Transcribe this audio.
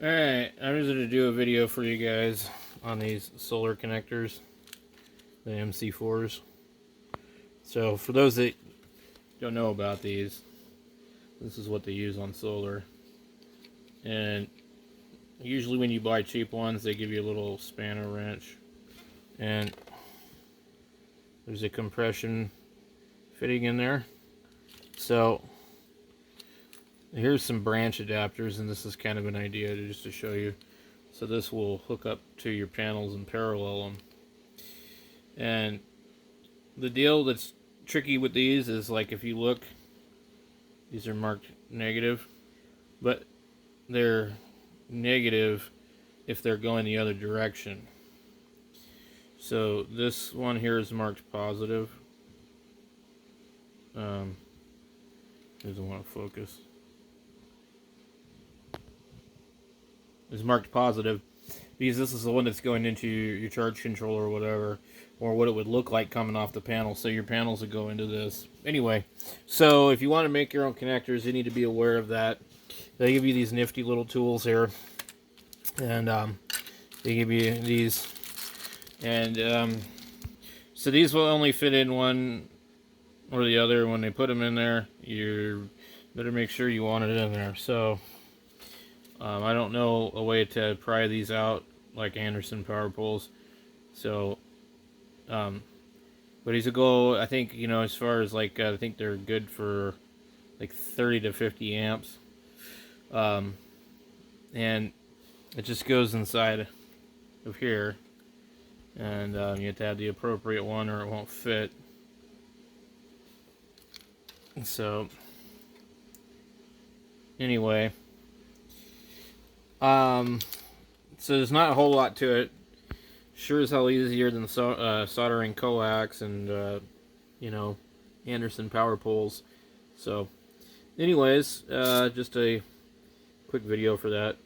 Alright, I'm just going to do a video for you guys on these solar connectors, the mc4s. So for those that don't know about these, this is what they use on solar. And usually when you buy cheap ones, they give you a little spanner wrench. And there's a compression fitting in there. So here's some branch adapters, and this is kind of an idea just to show you. So this will hook up to your panels and parallel them. And the deal that's tricky with these is, like, if you look, these are marked negative, but they're negative if they're going the other direction. So this one here is marked positive. Doesn't want to focus. Is marked positive because this is the one that's going into your charge controller or whatever, or what it would look like coming off the panel. So your panels would go into this. Anyway, so if you want to make your own connectors, you need to be aware of that. They give you these nifty little tools here, and they give you these, and so these will only fit in one or the other. When they put them in there, you better make sure you want it in there. So I don't know a way to pry these out like Anderson power poles. So, but these will go, I think, you know, as far as like, I think they're good for like 30 to 50 amps. And it just goes inside of here. And you have to have the appropriate one or it won't fit. So, anyway. So there's not a whole lot to it. Sure as hell easier than soldering coax and, you know, Anderson power poles. So, anyways, just a quick video for that.